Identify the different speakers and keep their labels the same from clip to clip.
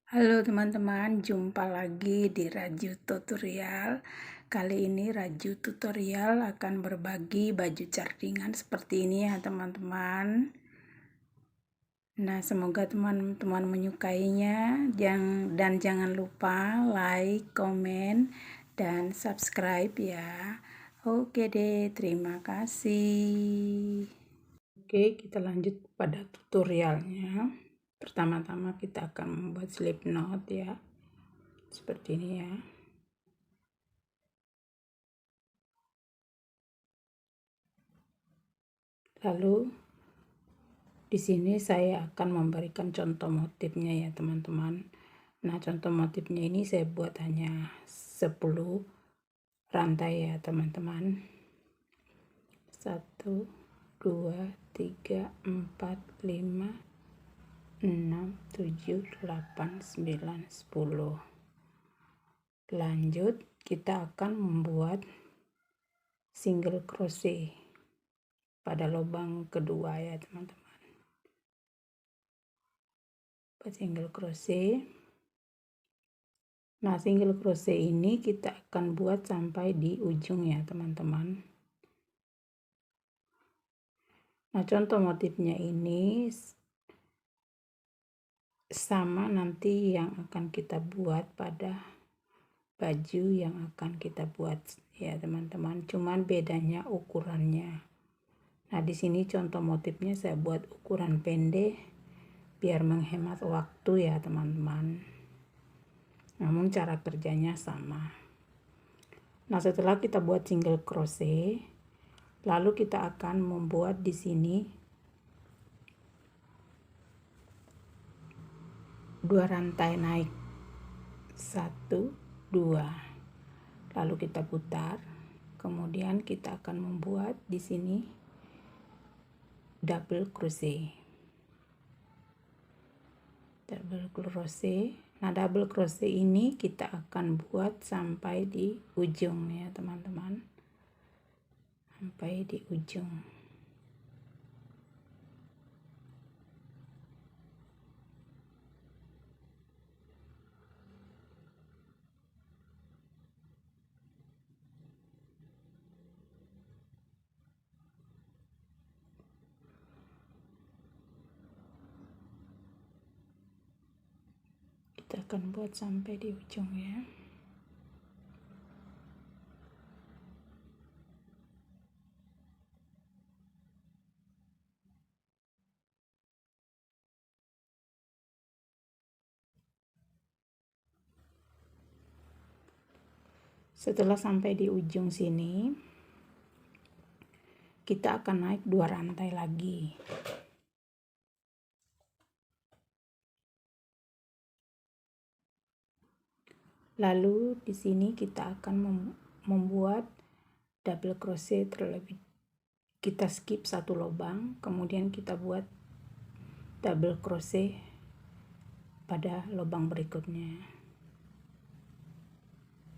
Speaker 1: Halo teman-teman, jumpa lagi di Raju Tutorial. Kali ini Raju Tutorial akan berbagi baju cardingan seperti ini ya teman-teman. Nah, semoga teman-teman menyukainya. Dan jangan lupa like, komen, dan subscribe ya. Oke deh, terima kasih. Oke, kita lanjut pada tutorialnya. Pertama-tama kita akan membuat slip knot ya, seperti ini ya. Lalu di sini saya akan memberikan contoh motifnya ya teman-teman. Nah, contoh motifnya ini saya buat hanya 10 rantai ya teman-teman. 1 2 3 4 5 6 7 8 9 10. Lanjut kita akan membuat single crochet pada lubang kedua ya teman-teman. Single crochet. Nah, single crochet ini kita akan buat sampai di ujung ya teman-teman. Nah, contoh motifnya ini sama nanti yang akan kita buat pada baju yang akan kita buat ya teman-teman, cuman bedanya ukurannya. Nah, di sini contoh motifnya saya buat ukuran pendek biar menghemat waktu ya teman-teman. Namun cara kerjanya sama. Nah, setelah kita buat single crochet, lalu kita akan membuat di sini 2 rantai naik. 1 2. Lalu kita putar. Kemudian kita akan membuat di sini double crochet. Double crochet. Nah, double crochet ini kita akan buat sampai di ujung ya teman-teman. Sampai di ujung. Kita akan buat sampai di ujung ya. Setelah sampai di ujung sini, kita akan naik 2 rantai lagi. Lalu di sini kita akan membuat double crochet terlebih. Kita skip 1 lubang, kemudian kita buat double crochet pada lubang berikutnya.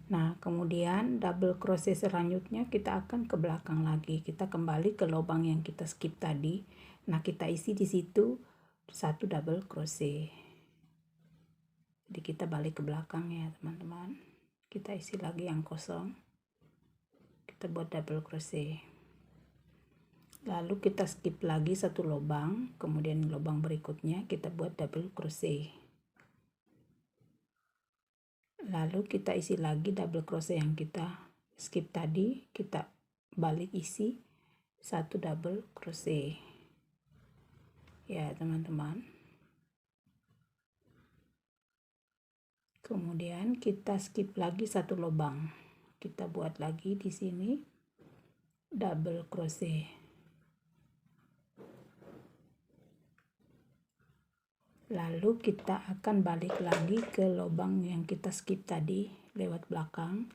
Speaker 1: Nah, kemudian double crochet selanjutnya kita akan ke belakang lagi. Kita kembali ke lubang yang kita skip tadi. Nah, kita isi di situ 1 double crochet. Jadi kita balik ke belakang ya teman-teman. Kita isi lagi yang kosong. Kita buat double crochet. Lalu kita skip lagi 1 lubang, kemudian lubang berikutnya kita buat double crochet. Lalu kita isi lagi double crochet yang kita skip tadi, kita balik isi 1 double crochet. Ya, teman-teman. Kemudian kita skip lagi 1 lubang. Kita buat lagi di sini double crochet. Lalu kita akan balik lagi ke lubang yang kita skip tadi lewat belakang.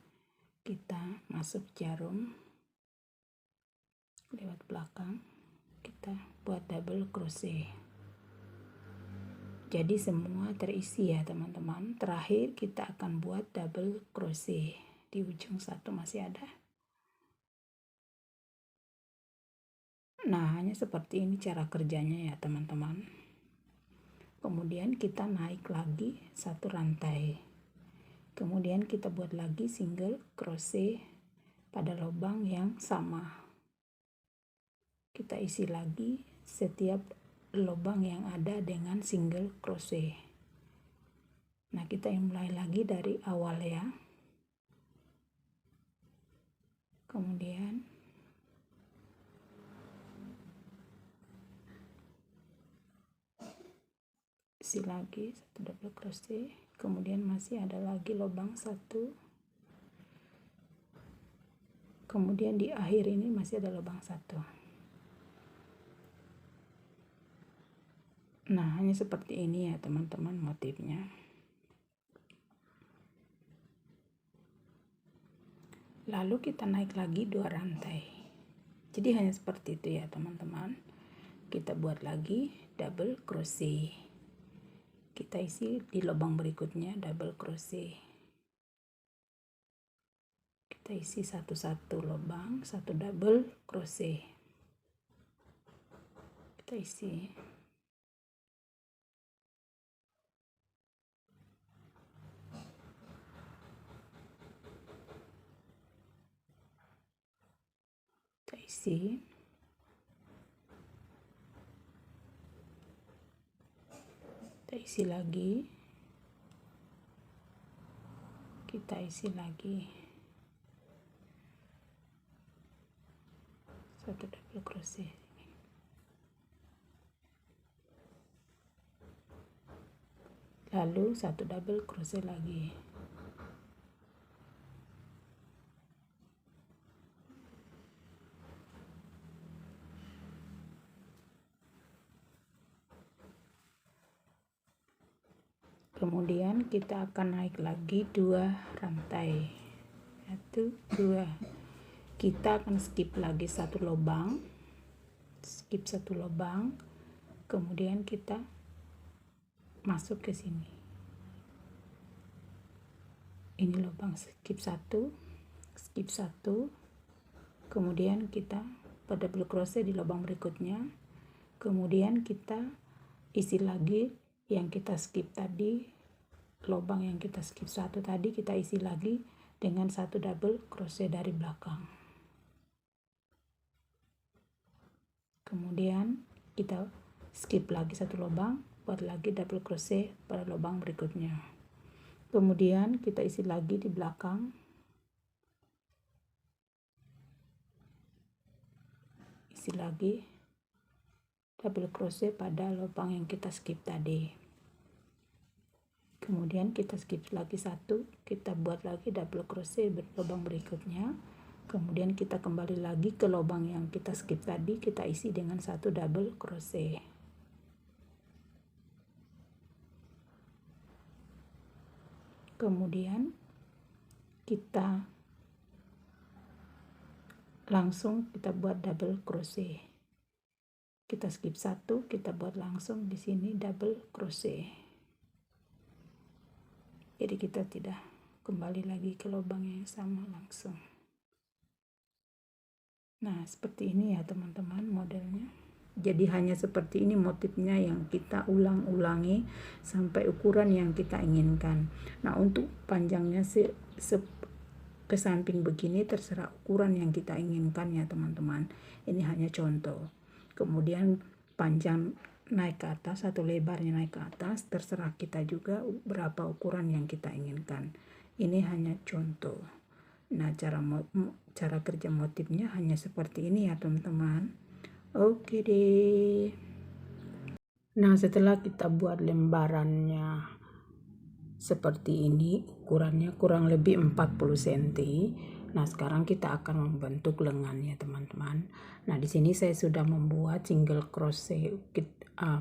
Speaker 1: Kita masuk jarum lewat belakang. Kita buat double crochet. Jadi semua terisi ya teman-teman. Terakhir kita akan buat double crochet. Di ujung 1 masih ada. Nah, hanya seperti ini cara kerjanya ya teman-teman. kemudian kita naik lagi 1 rantai, kemudian kita buat lagi single crochet pada lubang yang sama. Kita isi lagi setiap lubang yang ada dengan single crochet. Nah, kita mulai lagi dari awal ya. Kemudian isi lagi 1 double crochet, kemudian masih ada lagi lubang 1, kemudian di akhir ini masih ada lubang 1. Nah, hanya seperti ini ya teman-teman motifnya. Lalu kita naik lagi 2 rantai. Jadi hanya seperti itu ya teman-teman. Kita buat lagi double crochet. Kita isi di lubang berikutnya double crochet. Kita isi satu-satu lubang, 1 double crochet. Kita isi. Kita isi. Kita isi lagi. Kita isi lagi. 1 double crochet. Lalu 1 double crochet lagi. Kemudian kita akan naik lagi 2 rantai. 1, 2. Kita akan skip lagi 1 lubang. Skip 1 lubang. Kemudian kita masuk ke sini. Ini lubang skip 1, skip 1. Kemudian kita pada double crochet di lubang berikutnya. Kemudian kita isi lagi yang kita skip tadi, lubang yang kita skip 1 tadi kita isi lagi dengan 1 double crochet dari belakang. Kemudian kita skip lagi 1 lubang, buat lagi double crochet pada lubang berikutnya. Kemudian kita isi lagi di belakang. Isi lagi double crochet pada lubang yang kita skip tadi. Kemudian kita skip lagi 1, kita buat lagi double crochet lubang berikutnya. Kemudian kita kembali lagi ke lubang yang kita skip tadi, kita isi dengan 1 double crochet. Kemudian kita langsung kita buat double crochet. Kita skip 1, kita buat langsung di sini double crochet. Jadi kita tidak kembali lagi ke lubang yang sama langsung. Nah, seperti ini ya teman-teman modelnya. Jadi hanya seperti ini motifnya yang kita ulang-ulangi sampai ukuran yang kita inginkan. Nah, untuk panjangnya ke samping begini terserah ukuran yang kita inginkan ya teman-teman. Ini hanya contoh. Kemudian panjang naik ke atas atau lebarnya naik ke atas, terserah kita juga berapa ukuran yang kita inginkan. Ini hanya contoh. Nah, cara kerja motifnya hanya seperti ini ya teman-teman. Oke deh. Nah, setelah kita buat lembarannya seperti ini, ukurannya kurang lebih 40 cm. Nah, sekarang kita akan membentuk lengannya teman-teman. Nah, di sini saya sudah membuat single crochet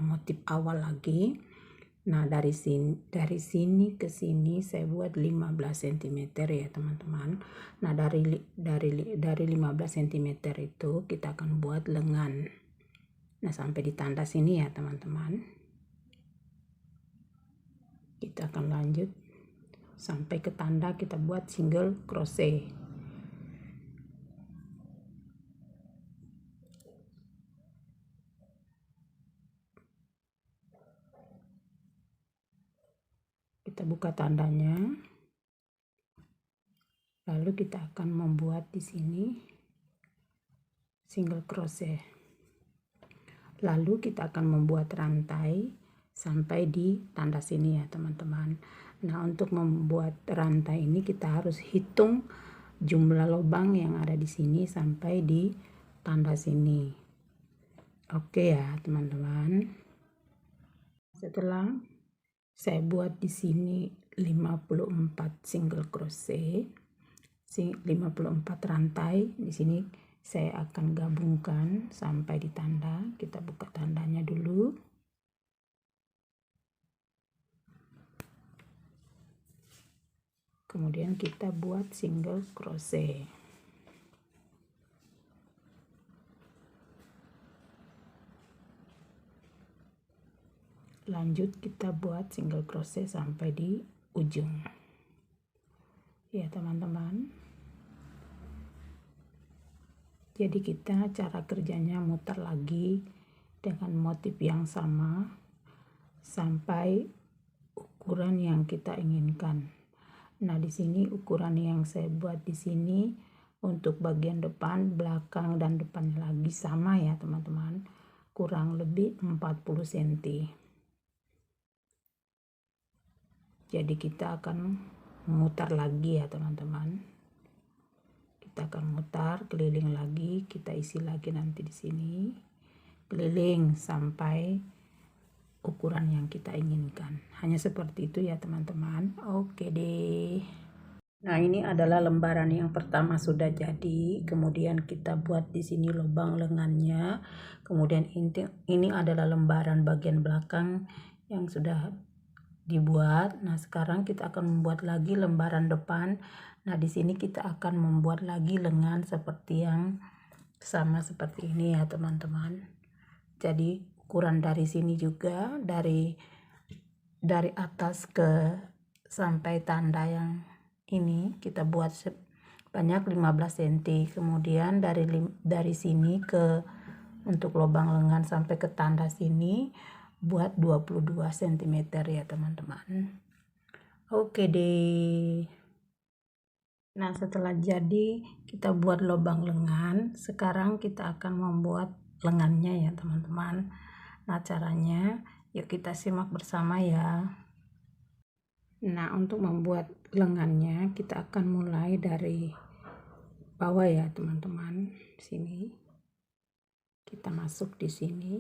Speaker 1: motif awal lagi. Nah, dari sini ke sini saya buat 15 cm ya teman-teman. Nah, dari 15 cm itu kita akan buat lengan. Nah, sampai di tanda sini ya teman-teman. Kita akan lanjut sampai ke tanda kita buat single crochet. kita buka tandanya, lalu kita akan membuat di sini single crochet, lalu kita akan membuat rantai sampai di tanda sini ya teman-teman. Nah, untuk membuat rantai ini kita harus hitung jumlah lubang yang ada di sini sampai di tanda sini. Oke ya teman-teman. Setelah saya buat di sini 54 single crochet, 54 rantai, di sini saya akan gabungkan sampai di tanda. Kita buka tandanya dulu. Kemudian kita buat single crochet. Lanjut kita buat single crochet sampai di ujung. Ya teman-teman. Jadi kita cara kerjanya muter lagi dengan motif yang sama sampai ukuran yang kita inginkan. Nah, di sini ukuran yang saya buat di sini untuk bagian depan, belakang, dan depan lagi sama ya teman-teman. Kurang lebih 40 cm. Jadi kita akan memutar lagi ya teman-teman. Kita akan mutar keliling lagi, kita isi lagi nanti di sini. Keliling sampai ukuran yang kita inginkan. Hanya seperti itu ya teman-teman. Oke deh. Nah, ini adalah lembaran yang pertama sudah jadi. Kemudian kita buat di sini lubang lengannya. Kemudian ini adalah lembaran bagian belakang yang sudah dibuat. Nah, sekarang kita akan membuat lagi lembaran depan. Nah, di sini kita akan membuat lagi lengan seperti yang sama seperti ini ya teman-teman. Jadi ukuran dari sini juga dari atas ke sampai tanda yang ini kita buat sebanyak 15 cm. Kemudian dari sini ke untuk lubang lengan sampai ke tanda sini buat 22 cm ya teman-teman. Oke deh. Nah, setelah jadi kita buat lubang lengan, sekarang kita akan membuat lengannya ya teman-teman. Nah, caranya yuk kita simak bersama ya. Nah, untuk membuat lengannya kita akan mulai dari bawah ya teman-teman. Sini kita masuk di sini.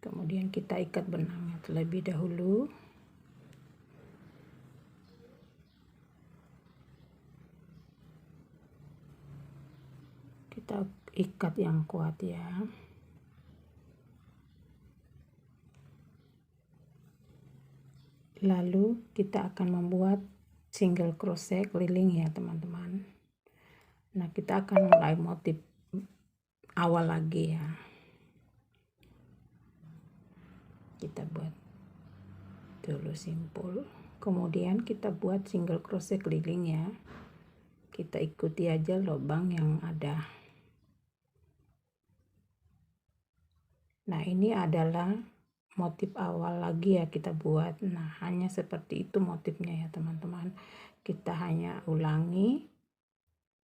Speaker 1: Kemudian kita ikat benangnya terlebih dahulu. Kita ikat yang kuat ya. Lalu kita akan membuat single crochet keliling ya teman-teman. Nah, kita akan mulai motif awal lagi ya. Kita buat dulu simpul. Kemudian kita buat single crochet keliling ya. Kita ikuti aja lubang yang ada. Nah, ini adalah motif awal lagi ya kita buat. Nah, hanya seperti itu motifnya ya teman-teman. Kita hanya ulangi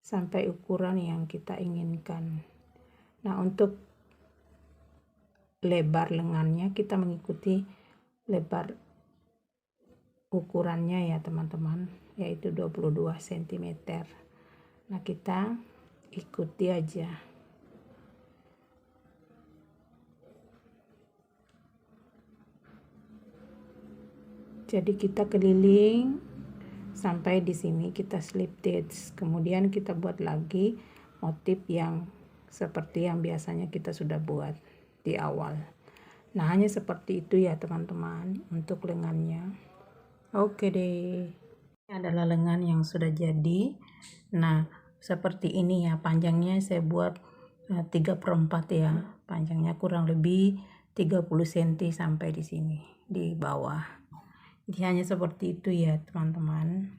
Speaker 1: sampai ukuran yang kita inginkan. Nah, untuk lebar lengannya kita mengikuti lebar ukurannya ya teman-teman, yaitu 22 cm. Nah, kita ikuti aja. Jadi kita keliling sampai di sini kita slip stitch. Kemudian kita buat lagi motif yang seperti yang biasanya kita sudah buat di awal. Nah, hanya seperti itu ya teman-teman untuk lengannya. Oke deh. Ini adalah lengan yang sudah jadi. Nah, seperti ini ya panjangnya saya buat 3/4 ya. Panjangnya kurang lebih 30 cm sampai di sini di bawah. Jadi hanya seperti itu ya teman-teman.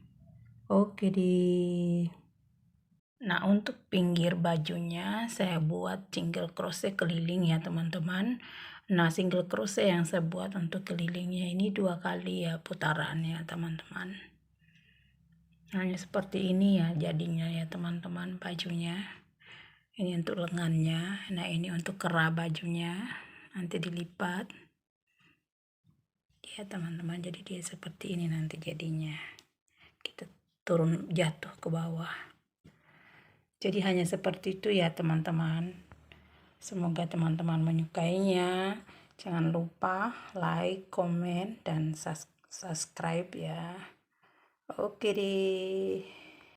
Speaker 1: Oke deh. Nah, untuk pinggir bajunya saya buat single crochet keliling ya teman-teman. Nah, single crochet yang saya buat untuk kelilingnya ini 2 kali ya putarannya teman-teman. Hanya seperti ini ya jadinya ya teman-teman bajunya. Ini untuk lengannya, nah ini untuk kerah bajunya, nanti dilipat ya teman-teman. Jadi dia seperti ini nanti jadinya, kita turun jatuh ke bawah. Jadi hanya seperti itu ya teman-teman. Semoga teman-teman menyukainya. Jangan lupa like, komen, dan subscribe ya. Oke deh.